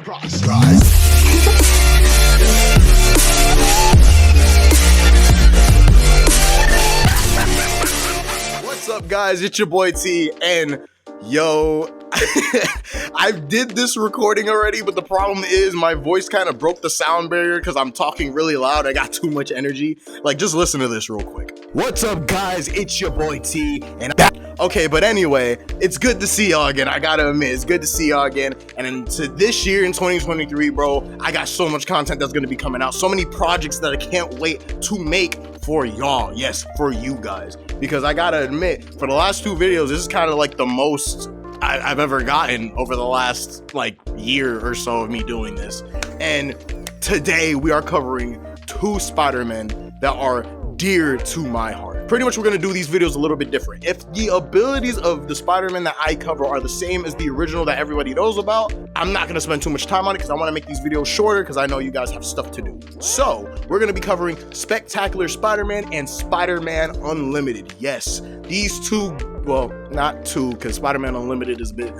What's up, guys? It's your boy T, and yo, I did this recording already, but the problem is my voice kind of broke the sound barrier because I'm talking really loud. I got too much energy. Like, just listen to this real quick. What's up, guys? It's your boy T, and okay, but anyway, it's good to see y'all again. I gotta admit, it's good to see y'all again. And into this year in 2023, bro, I got so much content that's gonna be coming out. So many projects that I can't wait to make for y'all. Yes, for you guys. Because I gotta admit, for the last two videos, this is kind of like the most I've ever gotten over the last like year or so of me doing this. And today we are covering two Spider-Men that are dear to my heart. Pretty much we're gonna do these videos a little bit different. If the abilities of the Spider-Man that I cover are the same as the original that everybody knows about, I'm not gonna spend too much time on it because I wanna make these videos shorter because I know you guys have stuff to do. So we're gonna be covering Spectacular Spider-Man and Spider-Man Unlimited. Yes, these two, well, not two, because Spider-Man Unlimited is a bit,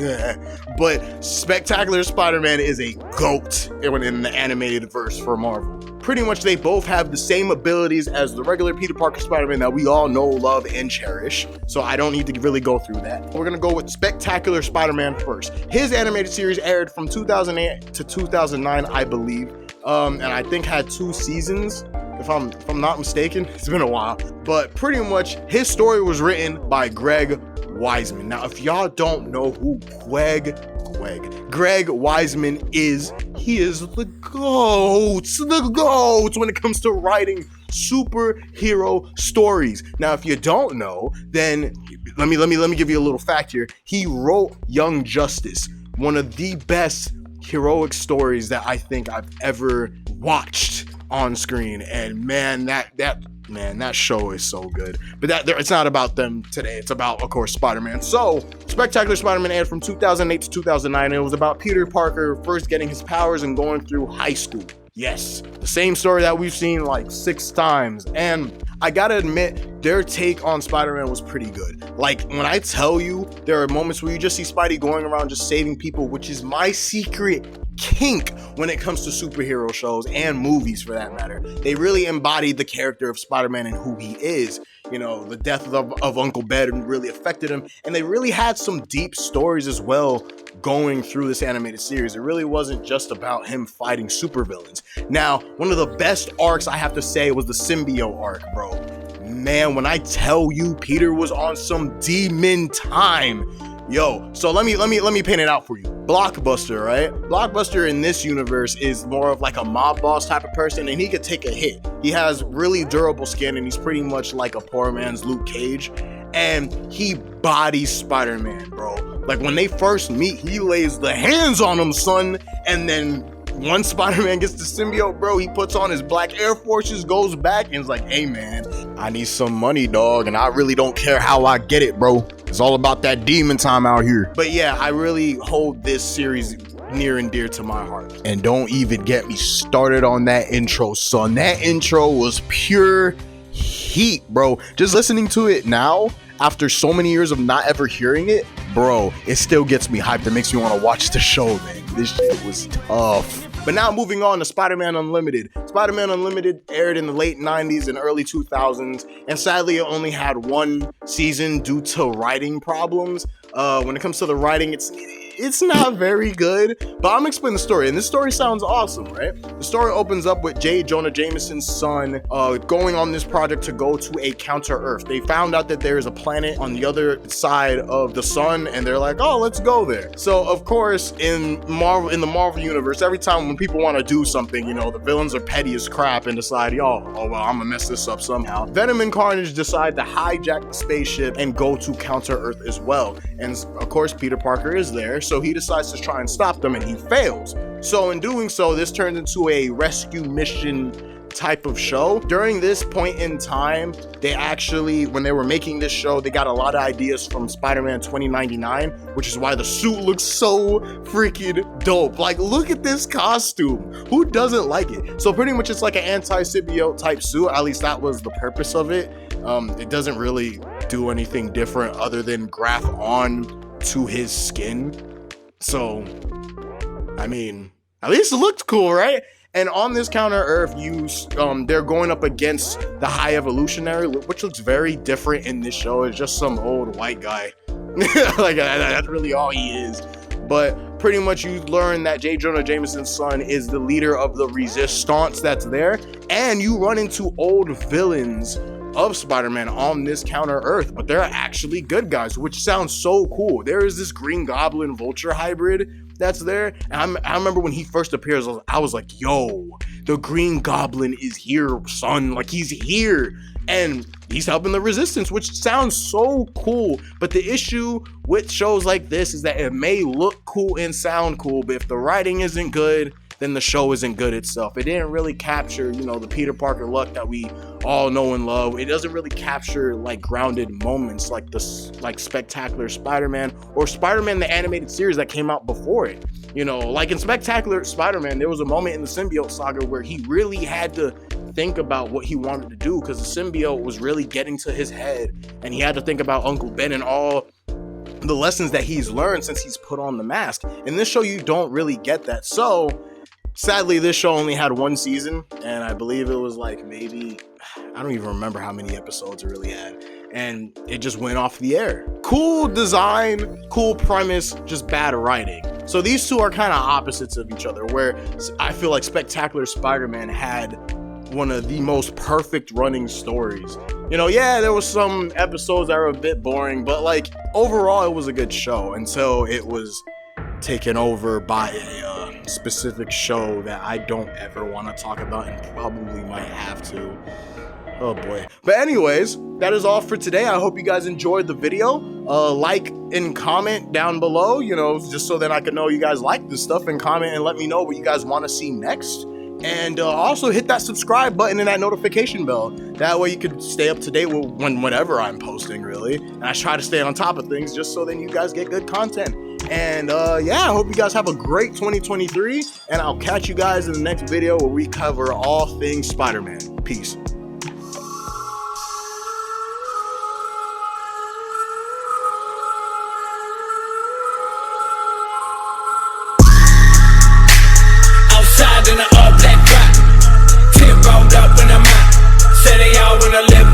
but Spectacular Spider-Man is a GOAT in the animated verse for Marvel. Pretty much they both have the same abilities as the regular Peter Parker Spider-Man that we all know, love, and cherish. So I don't need to really go through that. We're gonna go with Spectacular Spider-Man first. His animated series aired from 2008 to 2009, I believe. And I think had 2 seasons. If I'm not mistaken, it's been a while, but pretty much his story was written by Greg Weisman. Now, if y'all don't know who Greg Weisman is, he is the GOAT when it comes to writing superhero stories. Now, if you don't know, then let me give you a little fact here. He wrote Young Justice, one of the best heroic stories that I think I've ever watched on screen, and man, that show is so good. But it's not about them today. It's about, of course, Spider-Man. So Spectacular Spider-Man aired from 2008 to 2009. It was about Peter Parker first getting his powers and going through high school. Yes, the same story that we've seen like 6 times. And I gotta admit, their take on Spider-Man was pretty good. Like, when I tell you, there are moments where you just see Spidey going around just saving people, which is my secret kink when it comes to superhero shows and movies for that matter. They really embodied the character of Spider-Man and who he is. You know, the death of Uncle Ben really affected him, and they really had some deep stories as well going through this animated series. It really wasn't just about him fighting supervillains. Now, one of the best arcs I have to say was the symbiote arc, bro. Man, when I tell you Peter was on some demon time. Yo, so let me paint it out for you. Blockbuster, right? Blockbuster in this universe is more of like a mob boss type of person, and he could take a hit. He has really durable skin, and he's pretty much like a poor man's Luke Cage, and he bodies Spider-Man, bro. Like, when they first meet, he lays the hands on him, son, and then once Spider-Man gets the symbiote, bro, he puts on his black Air Forces, goes back, and is like, hey, man, I need some money, dog, and I really don't care how I get it, bro. It's all about that demon time out here. But yeah, I really hold this series near and dear to my heart. And don't even get me started on that intro, son. That intro was pure heat, bro. Just listening to it now, after so many years of not ever hearing it, bro, it still gets me hyped. It makes me want to watch the show, man. This shit was tough. But now moving on to Spider-Man Unlimited. Spider-Man Unlimited aired in the late 90s and early 2000s, and sadly it only had 1 season due to writing problems. When it comes to the writing, it's not very good, but I'm gonna explain the story, and this story sounds awesome, right? The story opens up with J. Jonah Jameson's son going on this project to go to a counter Earth. They found out that there is a planet on the other side of the sun, and they're like, oh, let's go there. So of course, in the Marvel universe, every time when people want to do something, you know, the villains are petty as crap and decide, oh well, I'm gonna mess this up somehow. Venom and Carnage decide to hijack the spaceship and go to counter Earth as well. And of course, Peter Parker is there, so he decides to try and stop them, and he fails. So in doing so, this turns into a rescue mission type of show. During this point in time, they actually, when they were making this show, they got a lot of ideas from Spider-Man 2099, which is why the suit looks so freaking dope. Like, look at this costume. Who doesn't like it? So pretty much it's like an anti-symbiote type suit. At least that was the purpose of it. It doesn't really do anything different other than graft on to his skin. So, I mean, At least it looked cool, right? And on this counter Earth, they're going up against the High Evolutionary, which looks very different in this show. It's just some old white guy. Like, that's really all he is. But pretty much you learn that J. Jonah Jameson's son is the leader of the resistance that's there. And you run into old villains of Spider-Man on this counter Earth, but they're actually good guys, which sounds so cool. There is this Green Goblin Vulture hybrid that's there. And I remember when he first appears, I was like, yo, the Green Goblin is here, son. Like, he's here. And he's helping the Resistance, which sounds so cool. But the issue with shows like this is that it may look cool and sound cool, but if the writing isn't good, then the show isn't good itself. It didn't really capture, the Peter Parker look that we all know and love. It doesn't really capture like grounded moments like Spectacular Spider-Man or Spider-Man the animated series that came out before it. Like in Spectacular Spider-Man, there was a moment in the symbiote saga where he really had to think about what he wanted to do because the symbiote was really getting to his head, and he had to think about Uncle Ben and all the lessons that he's learned since he's put on the mask. In this show, you don't really get that. So sadly, this show only had one season, and I believe it was like maybe, I don't even remember how many episodes it really had, and it just went off the air. Cool design, cool premise, just bad writing. So these two are kind of opposites of each other, where I feel like Spectacular Spider-Man had one of the most perfect running stories. Yeah, there was some episodes that were a bit boring, but like overall it was a good show until it was taken over by a specific show that I don't ever want to talk about and probably might have to. Oh boy. But anyways, that is all for today. I hope you guys enjoyed the video. Like and comment down below, just so that I can know you guys like this stuff, and comment and let me know what you guys want to see next. And also hit that subscribe button and that notification bell. That way you can stay up to date with whenever I'm posting, really. And I try to stay on top of things just so then you guys get good content. And yeah, I hope you guys have a great 2023. And I'll catch you guys in the next video where we cover all things Spider-Man. Peace. In a all black drop, 10 rolled up when I'm out. Say they all wanna live